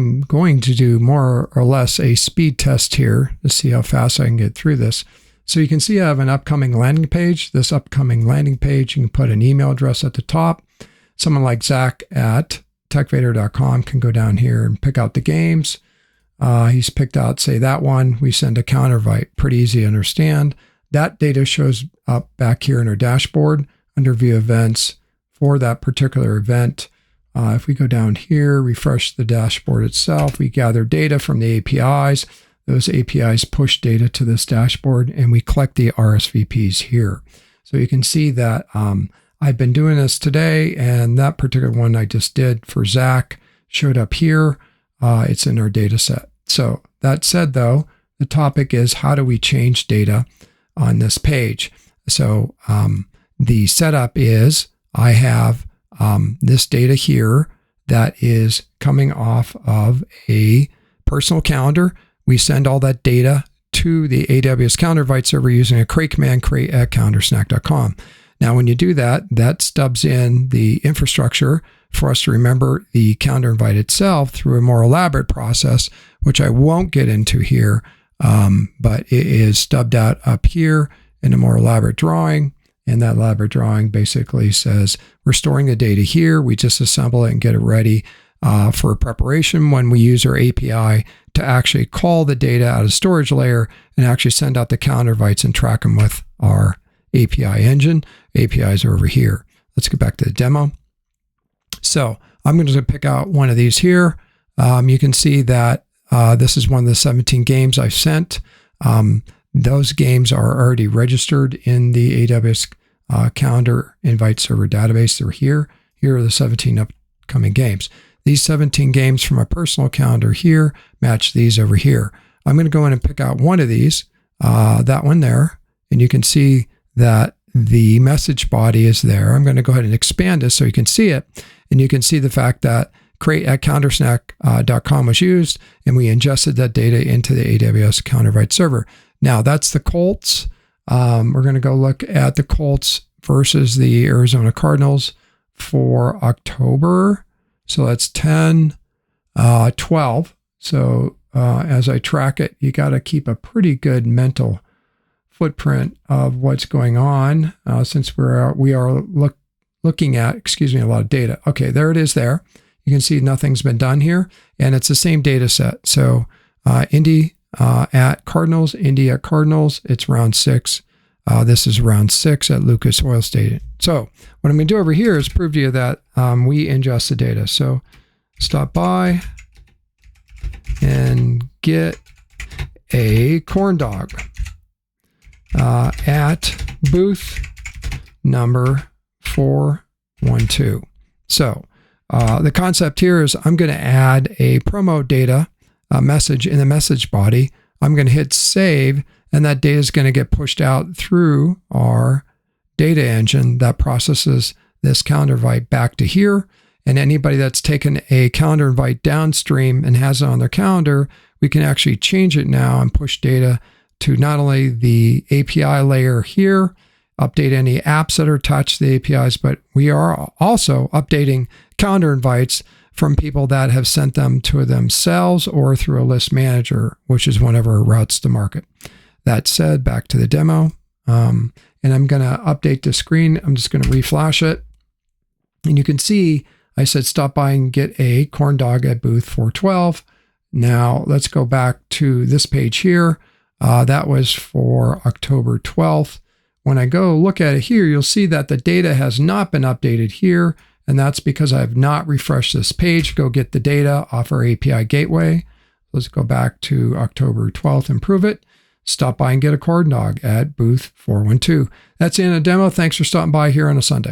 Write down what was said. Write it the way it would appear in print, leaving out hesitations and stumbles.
I'm going to do more or less a speed test here to see how fast I can get through this. So you can see I have an upcoming landing page. This upcoming landing page, you can put an email address at the top. Someone like Zach at techvader.com can go down here and pick out the games. He's picked out, say, that one. We send a counter invite. Pretty easy to understand. That data shows up back here in our dashboard under View Events for that particular event. If we go down here, refresh the dashboard itself, we gather data from the APIs. Those APIs push data to this dashboard, and we collect the RSVPs here. So you can see that I've been doing this today, and that particular one I just did for Zach showed up here. It's in our data set. So that said, though, the topic is how do we change data on this page? So the setup is I have this data here that is coming off of a personal calendar. We send all that data to the AWS calendar invite server using a create command, create at calendarsnack.com. Now, when you do that, that stubs in the infrastructure for us to remember the calendar invite itself through a more elaborate process, which I won't get into here, but it is stubbed out up here in a more elaborate drawing. And that elaborate drawing basically says we're storing the data here. We just assemble it and get it ready for preparation when we use our API to actually call the data out of storage layer and actually send out the calendar invites and track them with our API engine. APIs are over here. Let's get back to the demo. So I'm going to pick out one of these here. You can see that this is one of the 17 games I've sent. Those games are already registered in the AWS calendar invite server database. They're here. Here are the 17 upcoming games. These 17 games from my personal calendar here match these over here. I'm going to go in and pick out one of these, that one there, and you can see that the message body is there. I'm going to go ahead and expand this so you can see it, and you can see the fact that create at calendarsnack.com was used, and we ingested that data into the AWS calendar invite server. Now, that's the Colts. We're going to go look at the Colts versus the Arizona Cardinals for October. So that's 10, 12. So as I track it, you got to keep a pretty good mental footprint of what's going on since we are looking at, a lot of data. Okay, there it is there. You can see nothing's been done here, and it's the same data set. So Indy at Cardinals, Indy at Cardinals, it's round 6. This is round 6 at Lucas Oil Stadium. So what I'm going to do over here is prove to you that we ingest the data. So stop by and get a corn dog at booth number 412. So the concept here is I'm going to add a promo data message in the message body. I'm going to hit save, and that data is going to get pushed out through our data engine that processes this calendar invite back to here. And anybody that's taken a calendar invite downstream and has it on their calendar, we can actually change it now and push data to not only the API layer here, update any apps that are attached to the APIs, but we are also updating calendar invites from people that have sent them to themselves or through a list manager, which is one of our routes to market. That said, back to the demo, and I'm going to update the screen. I'm just going to reflash it. And you can see I said stop by and get a corn dog at booth 412. Now let's go back to this page here. That was for October 12th. When I go look at it here, you'll see that the data has not been updated here, and that's because I have not refreshed this page. Go get the data off our API gateway. Let's go back to October 12th and prove it. Stop by and get a corn dog at booth 412. That's the end of the demo. Thanks for stopping by here on a Sunday.